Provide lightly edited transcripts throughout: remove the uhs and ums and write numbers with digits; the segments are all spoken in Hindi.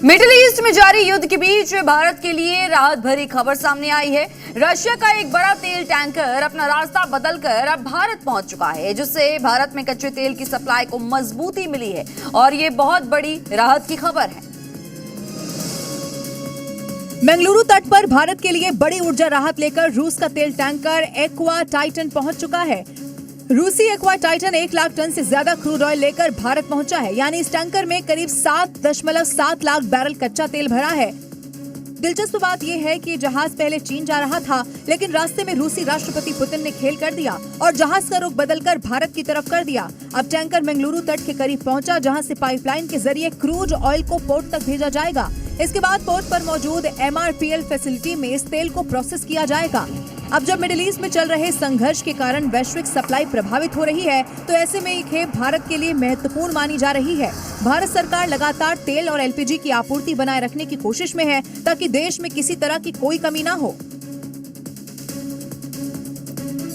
मिडिल ईस्ट में जारी युद्ध के बीच भारत के लिए राहत भरी खबर सामने आई है। रशिया का एक बड़ा तेल टैंकर अपना रास्ता बदलकर अब भारत पहुंच चुका है, जिससे भारत में कच्चे तेल की सप्लाई को मजबूती मिली है और ये बहुत बड़ी राहत की खबर है। बेंगलुरु तट पर भारत के लिए बड़ी ऊर्जा राहत लेकर रूस का तेल टैंकर एक्वा टाइटन पहुंच चुका है। रूसी एक्वा टाइटन 1 लाख टन से ज्यादा क्रूड ऑयल लेकर भारत पहुंचा है, यानी इस टैंकर में करीब 7.7 लाख बैरल कच्चा तेल भरा है। दिलचस्प बात यह है कि जहाज पहले चीन जा रहा था, लेकिन रास्ते में रूसी राष्ट्रपति पुतिन ने खेल कर दिया और जहाज का रुख बदलकर भारत की तरफ कर दिया। अब टैंकर बेंगलुरु तट के करीब पहुंचा, जहां से पाइपलाइन के जरिए क्रूड ऑयल को पोर्ट तक भेजा जाएगा। इसके बाद पोर्ट पर मौजूद MRPL फैसिलिटी में इस तेल को प्रोसेस किया जाएगा। अब जब मिडिल ईस्ट में चल रहे संघर्ष के कारण वैश्विक सप्लाई प्रभावित हो रही है, तो ऐसे में ये खेप भारत के लिए महत्वपूर्ण मानी जा रही है। भारत सरकार लगातार तेल और LPG की आपूर्ति बनाए रखने की कोशिश में है, ताकि देश में किसी तरह की कोई कमी न हो।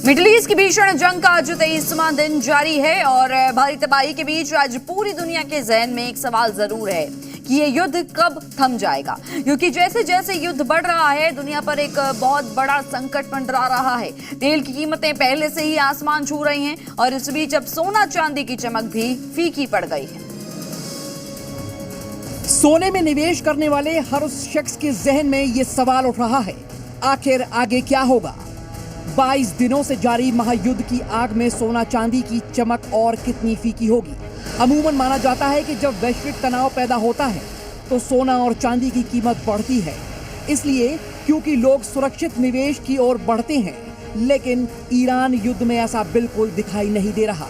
मिडिल ईस्ट की भीषण जंग का आज 23वां दिन जारी है और भारी तबाही के बीच आज पूरी दुनिया के जहन में एक सवाल जरूर है कि ये युद्ध कब थम जाएगा, क्योंकि जैसे जैसे युद्ध बढ़ रहा है दुनिया पर एक बहुत बड़ा संकट मंडरा रहा है। तेल की कीमतें पहले से ही आसमान छू रही हैं और इस बीच अब सोना चांदी की चमक भी फीकी पड़ गई है। सोने में निवेश करने वाले हर उस शख्स के जहन में ये सवाल उठ रहा है, आखिर आगे क्या होगा। 22 दिनों से जारी महायुद्ध की आग में सोना चांदी की चमक और कितनी फीकी होगी। अमूमन माना जाता है कि जब वैश्विक तनाव पैदा होता है तो सोना और चांदी की कीमत बढ़ती है, इसलिए क्योंकि लोग सुरक्षित निवेश की ओर बढ़ते हैं। लेकिन ईरान युद्ध में ऐसा बिल्कुल दिखाई नहीं दे रहा।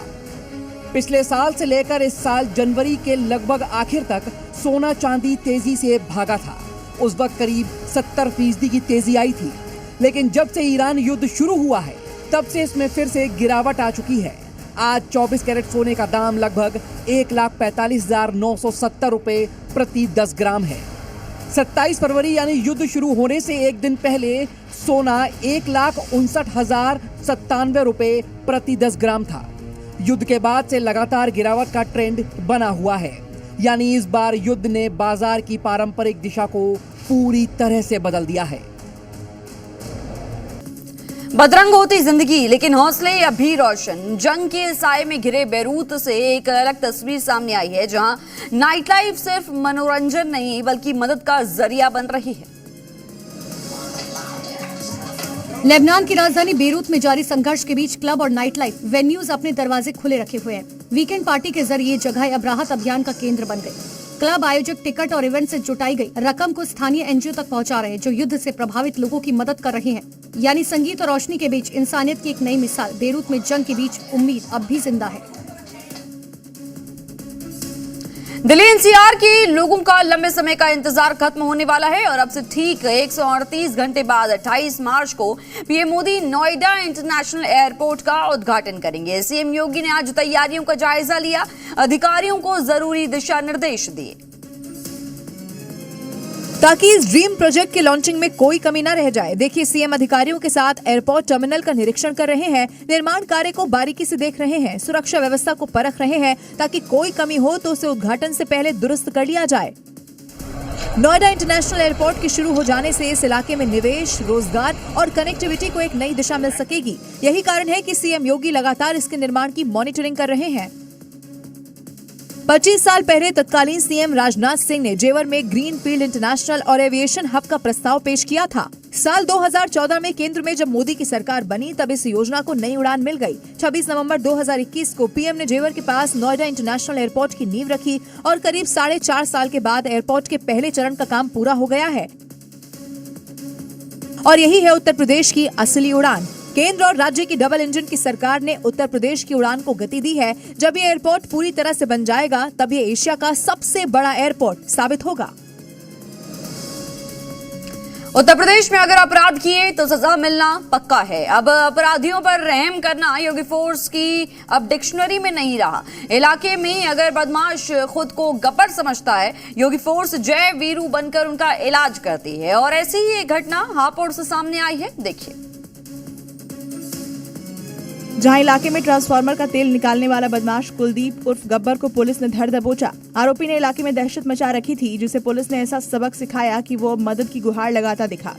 पिछले साल से लेकर इस साल जनवरी के लगभग आखिर तक सोना चांदी तेजी से भागा था। उस वक्त करीब 70% की तेजी आई थी, लेकिन जब से ईरान युद्ध शुरू हुआ है तब से इसमें फिर से गिरावट आ चुकी है। आज 24 कैरेट सोने का दाम लगभग 1,45,970 रुपए प्रति 10 ग्राम है। 27 फरवरी यानी युद्ध शुरू होने से एक दिन पहले सोना 1,59,097 रुपए प्रति 10 ग्राम था। युद्ध के बाद से लगातार गिरावट का ट्रेंड बना हुआ है, यानी इस बार युद्ध ने बाजार की पारंपरिक दिशा को पूरी तरह से बदल दिया है। बदरंग होती जिंदगी, लेकिन हौसले अब भी रोशन। जंग के साए में घिरे बेरूत से एक अलग तस्वीर सामने आई है, जहां नाइट लाइफ सिर्फ मनोरंजन नहीं बल्कि मदद का जरिया बन रही है। लेबनान की राजधानी बेरूत में जारी संघर्ष के बीच क्लब और नाइट लाइफ वेन्यूज अपने दरवाजे खुले रखे हुए हैं। वीकेंड पार्टी के जरिए जगह अब राहत अभियान का केंद्र बन गई। क्लब आयोजक टिकट और इवेंट से जुटाई गई रकम को स्थानीय NGO तक पहुंचा रहे हैं, जो युद्ध से प्रभावित लोगों की मदद कर रहे हैं। यानी संगीत और रोशनी के बीच इंसानियत की एक नई मिसाल। बेरूत में जंग के बीच उम्मीद अब भी जिंदा है। दिल्ली NCR के लोगों का लंबे समय का इंतजार खत्म होने वाला है और अब से ठीक 138 घंटे बाद 28 मार्च को PM Modi Noida international airport का उद्घाटन करेंगे। CM योगी ने आज तैयारियों का जायजा लिया, अधिकारियों को जरूरी दिशा निर्देश दिए ताकि इस ड्रीम प्रोजेक्ट की लॉन्चिंग में कोई कमी न रह जाए। देखिए, CM अधिकारियों के साथ एयरपोर्ट टर्मिनल का निरीक्षण कर रहे हैं, निर्माण कार्य को बारीकी से देख रहे हैं, सुरक्षा व्यवस्था को परख रहे हैं ताकि कोई कमी हो तो उसे उद्घाटन से पहले दुरुस्त कर लिया जाए। नोएडा इंटरनेशनल एयरपोर्ट के शुरू हो जाने से इस इलाके में निवेश, रोजगार और कनेक्टिविटी को एक नई दिशा मिल सकेगी। यही कारण है कि CM योगी लगातार इसके निर्माण की मॉनिटरिंग कर रहे हैं। 25 साल पहले तत्कालीन CM राजनाथ सिंह ने जेवर में ग्रीन फील्ड इंटरनेशनल और एविएशन हब का प्रस्ताव पेश किया था। साल 2014 में केंद्र में जब मोदी की सरकार बनी तब इस योजना को नई उड़ान मिल गई। 26 नवंबर 2021 को PM ने जेवर के पास नोएडा इंटरनेशनल एयरपोर्ट की नींव रखी और करीब 4.5 साल के बाद एयरपोर्ट के पहले चरण का काम पूरा हो गया है। और यही है उत्तर प्रदेश की असली उड़ान। केंद्र और राज्य की डबल इंजन की सरकार ने उत्तर प्रदेश की उड़ान को गति दी है। जब ये एयरपोर्ट पूरी तरह से बन जाएगा तब ये एशिया का सबसे बड़ा एयरपोर्ट साबित होगा। उत्तर प्रदेश में अगर अपराध किए तो सजा मिलना पक्का है। अब अपराधियों पर रहम करना योगी फोर्स की अब डिक्शनरी में नहीं रहा। इलाके में अगर बदमाश खुद को गब्बर समझता है, योगी फोर्स जय वीरू बनकर उनका इलाज करती है। और ऐसी ही एक घटना हापुड़ से सामने आई है, देखिए। जहां इलाके में ट्रांसफार्मर का तेल निकालने वाला बदमाश कुलदीप उर्फ गब्बर को पुलिस ने धर दबोचा। आरोपी ने इलाके में दहशत मचा रखी थी, जिसे पुलिस ने ऐसा सबक सिखाया कि वो मदद की गुहार लगाता दिखा।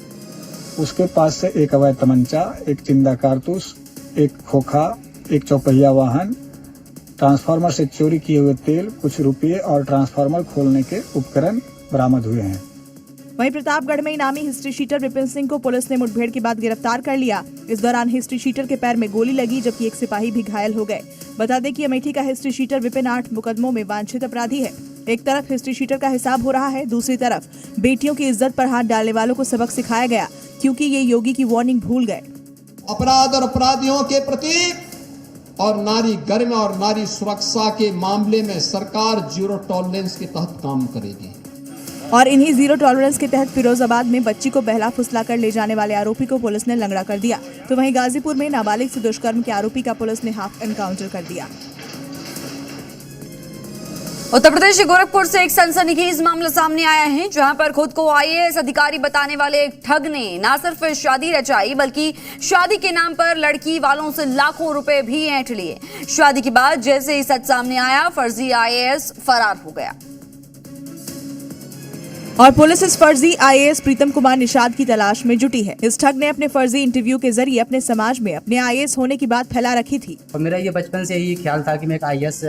उसके पास से एक अवैध तमंचा, एक जिंदा कारतूस, एक खोखा, एक चौपहिया वाहन, ट्रांसफार्मर से चोरी किए हुए तेल, कुछ रुपये और ट्रांसफार्मर खोलने के उपकरण बरामद हुए हैं। वहीं प्रतापगढ़ में इनामी हिस्ट्री शीटर विपिन सिंह को पुलिस ने मुठभेड़ के बाद गिरफ्तार कर लिया। इस दौरान हिस्ट्री शीटर के पैर में गोली लगी, जबकि एक सिपाही भी घायल हो गए। बता दें कि अमेठी का हिस्ट्री शीटर विपिन 8 मुकदमों में वांछित अपराधी है। एक तरफ हिस्ट्री शीटर का हिसाब हो रहा है, दूसरी तरफ बेटियों की इज्जत पर हाथ डालने वालों को सबक सिखाया गया, क्योंकि ये योगी की वार्निंग भूल गए। अपराध और अपराधियों के प्रतीक और नारी गरिमा और नारी सुरक्षा के मामले में सरकार जीरो टॉलरेंस के तहत काम करेगी। और इन्हीं जीरो टॉलरेंस के तहत फिरोजाबाद में बच्ची को बहला फुसला कर ले जाने वाले आरोपी को पुलिस ने लंगड़ा कर दिया। तो वहीं गाजीपुर में नाबालिग से दुष्कर्म के आरोपी का पुलिस ने हाफ एनकाउंटर कर दिया। उत्तर प्रदेश के गोरखपुर से एक सनसनीखेज मामला सामने आया है, जहां पर खुद को आईएएस अधिकारी बताने वाले एक ठग ने न सिर्फ शादी रचाई, बल्कि शादी के नाम पर लड़की वालों से लाखों रुपए भी ऐंठ लिए। शादी के बाद जैसे ही सच सामने आया, फर्जी आईएएस फरार हो गया। और पुलिस इस फर्जी आईएएस प्रीतम कुमार निषाद की तलाश में जुटी है। इस ठग ने अपने फर्जी इंटरव्यू के जरिए अपने समाज में अपने आईएएस होने की बात फैला रखी थी। और मेरा ये बचपन से यही ख्याल था कि मैं एक आईएएस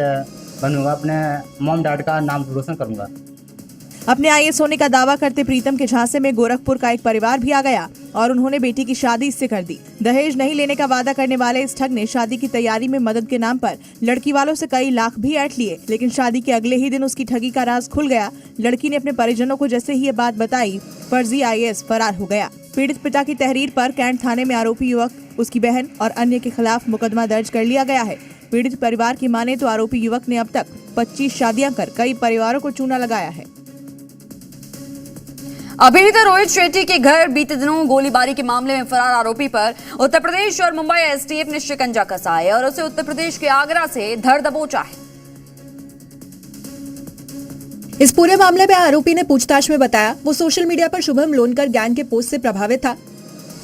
बनूंगा, अपने मॉम डैड का नाम रोशन करूंगा। अपने आईएएस होने का दावा करते प्रीतम के झांसे में गोरखपुर का एक परिवार भी आ गया और उन्होंने बेटी की शादी इससे कर दी। दहेज नहीं लेने का वादा करने वाले इस ठग ने शादी की तैयारी में मदद के नाम पर लड़की वालों से कई लाख भी ऐंठ लिए, लेकिन शादी के अगले ही दिन उसकी ठगी का राज खुल गया। लड़की ने अपने परिजनों को जैसे ही ये बात बताई, फर्जी आईएएस फरार हो गया। पीड़ित पिता की तहरीर पर कैंट थाने में आरोपी युवक, उसकी बहन और अन्य के खिलाफ मुकदमा दर्ज कर लिया गया है। पीड़ित परिवार की माने तो आरोपी युवक ने अब तक 25 शादियां कर कई परिवारों को चूना लगाया है। अभिनेता रोहित शेट्टी के घर बीते दिनों गोलीबारी के मामले में फरार आरोपी पर उत्तर प्रदेश और मुंबई एसटीएफ ने शिकंजा कसा है और उसे उत्तर प्रदेश के आगरा से धर दबोचा है। इस पूरे मामले में आरोपी ने पूछताछ में बताया वो सोशल मीडिया पर शुभम लोनकर गैंग के पोस्ट से प्रभावित था,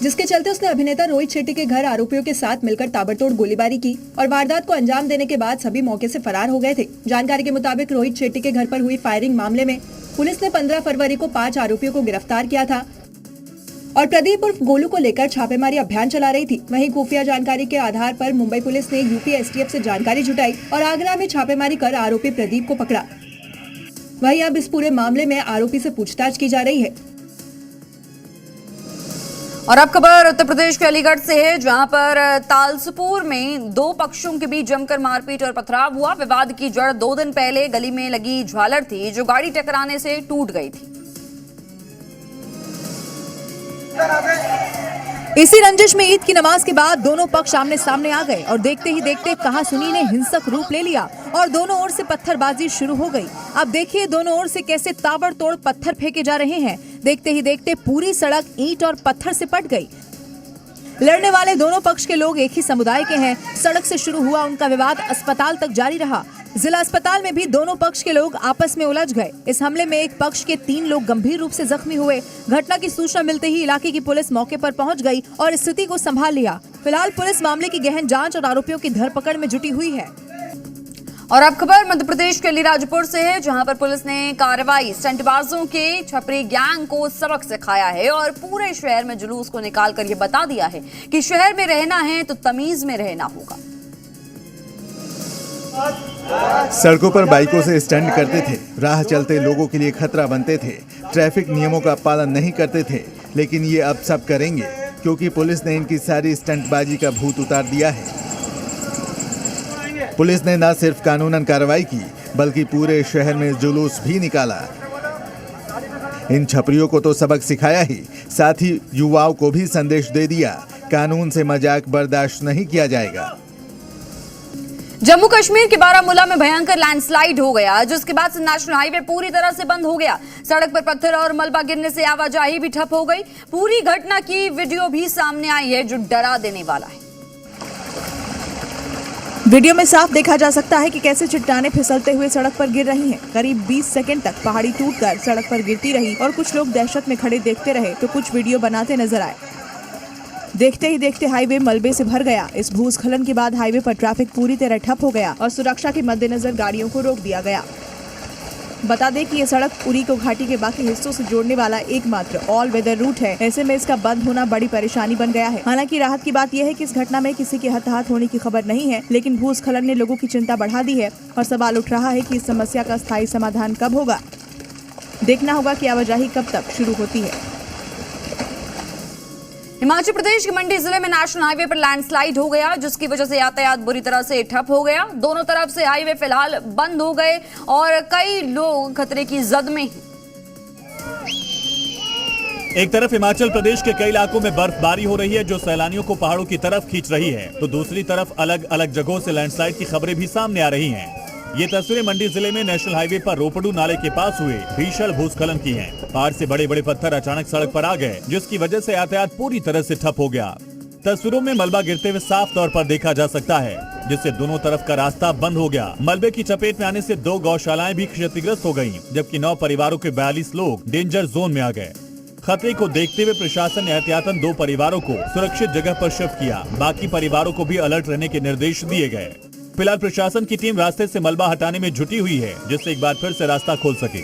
जिसके चलते उसने अभिनेता रोहित शेट्टी के घर आरोपियों के साथ मिलकर ताबड़तोड़ गोलीबारी की और वारदात को अंजाम देने के बाद सभी मौके से फरार हो गए थे। जानकारी के मुताबिक रोहित शेट्टी के घर पर हुई फायरिंग मामले में पुलिस ने 15 फरवरी को 5 आरोपियों को गिरफ्तार किया था और प्रदीप उर्फ गोलू को लेकर छापेमारी अभियान चला रही थी। वहीं खुफिया जानकारी के आधार पर मुंबई पुलिस ने यूपी एसटीएफ से जानकारी जुटाई और आगरा में छापेमारी कर आरोपी प्रदीप को पकड़ा। वहीं अब इस पूरे मामले में आरोपी से पूछताछ की जा रही है। और अब खबर उत्तर प्रदेश के अलीगढ़ से है, जहां पर तालसपुर में दो पक्षों के बीच जमकर मारपीट और पथराव हुआ। विवाद की जड़ 2 दिन पहले गली में लगी झालर थी, जो गाड़ी टकराने से टूट गई थी। इसी रंजिश में ईद की नमाज के बाद दोनों पक्ष आमने सामने आ गए और देखते ही देखते कहासुनी ने हिंसक रूप ले लिया और दोनों ओर से पत्थरबाजी शुरू हो गई। अब देखिए दोनों ओर से कैसे ताबड़तोड़ पत्थर फेंके जा रहे हैं। देखते ही देखते पूरी सड़क ईंट और पत्थर से पट गई। लड़ने वाले दोनों पक्ष के लोग एक ही समुदाय के हैं। सड़क से शुरू हुआ उनका विवाद अस्पताल तक जारी रहा। जिला अस्पताल में भी दोनों पक्ष के लोग आपस में उलझ गए। इस हमले में एक पक्ष के 3 लोग गंभीर रूप से जख्मी हुए। घटना की सूचना मिलते ही इलाके की पुलिस मौके पर पहुंच गई और स्थिति को संभाल लिया। फिलहाल पुलिस मामले की गहन जांच और आरोपियों की धरपकड़ में जुटी हुई है। और अब खबर मध्य प्रदेश के अलीराजपुर से है, जहां पर पुलिस ने कार्रवाई स्टंटबाजों के छपरी गैंग को सबक सिखाया है और पूरे शहर में जुलूस को निकालकर ये बता दिया है कि शहर में रहना है तो तमीज में रहना होगा। सड़कों पर बाइकों से स्टंट करते थे, राह चलते लोगों के लिए खतरा बनते थे, ट्रैफिक नियमों का पालन नहीं करते थे, लेकिन ये अब सब करेंगे क्योंकि पुलिस ने इनकी सारी स्टंटबाजी का भूत उतार दिया है। पुलिस ने न सिर्फ कानूनन कार्रवाई की, बल्कि पूरे शहर में जुलूस भी निकाला। इन छपरियों को तो सबक सिखाया ही, साथ ही युवाओं को भी संदेश दे दिया, कानून से मजाक बर्दाश्त नहीं किया जाएगा। जम्मू कश्मीर के बारामूला में भयंकर लैंडस्लाइड हो गया, जिसके बाद से नेशनल हाईवे पूरी तरह से बंद हो गया। सड़क पर पत्थर और मलबा गिरने से आवाजाही भी ठप हो गई। पूरी घटना की वीडियो भी सामने आई है, जो डरा देने वाला है। वीडियो में साफ देखा जा सकता है कि कैसे चट्टानें फिसलते हुए सड़क पर गिर रही हैं। करीब 20 सेकंड तक पहाड़ी टूटकर सड़क पर गिरती रही और कुछ लोग दहशत में खड़े देखते रहे तो कुछ वीडियो बनाते नजर आए। देखते ही देखते हाईवे मलबे से भर गया। इस भूस्खलन के बाद हाईवे पर ट्रैफिक पूरी तरह ठप हो गया और सुरक्षा के मद्देनजर गाड़ियों को रोक दिया गया। बता दें कि ये सड़क पुरी को घाटी के बाकी हिस्सों से जोड़ने वाला एकमात्र ऑल वेदर रूट है। ऐसे में इसका बंद होना बड़ी परेशानी बन गया है। हालांकि राहत की बात यह है कि इस घटना में किसी के हताहत होने की खबर नहीं है, लेकिन भूस्खलन ने लोगों की चिंता बढ़ा दी है और सवाल उठ रहा है कि इस समस्या का स्थायी समाधान कब होगा। देखना होगा कि आवाजाही कब तक शुरू होती है। हिमाचल प्रदेश के मंडी जिले में नेशनल हाईवे पर लैंडस्लाइड हो गया, जिसकी वजह से यातायात बुरी तरह से ठप हो गया। दोनों तरफ से हाईवे फिलहाल बंद हो गए और कई लोग खतरे की जद में हैं। एक तरफ हिमाचल प्रदेश के कई इलाकों में बर्फबारी हो रही है जो सैलानियों को पहाड़ों की तरफ खींच रही है, तो दूसरी तरफ अलग अलग जगहों से लैंडस्लाइड की खबरें भी सामने आ रही हैं। ये तस्वीरें मंडी जिले में नेशनल हाईवे पर रोपड़ू नाले के पास हुए भीषण भूस्खलन की हैं। पहाड़ से बड़े बड़े पत्थर अचानक सड़क पर आ गए, जिसकी वजह से यातायात पूरी तरह से ठप हो गया। तस्वीरों में मलबा गिरते हुए साफ तौर पर देखा जा सकता है, जिससे दोनों तरफ का रास्ता बंद हो गया। मलबे की चपेट में आने से 2 गौशालाएं भी क्षतिग्रस्त हो गयी, जबकि 9 परिवारों के 42 लोग डेंजर जोन में आ गए। खतरे को देखते हुए प्रशासन ने एहतियातन 2 परिवारों को सुरक्षित जगह पर शिफ्ट किया। बाकी परिवारों को भी अलर्ट रहने के निर्देश दिए गए। फिलहाल प्रशासन की टीम रास्ते से मलबा हटाने में जुटी हुई है, जिससे एक बार फिर से रास्ता खोल सके।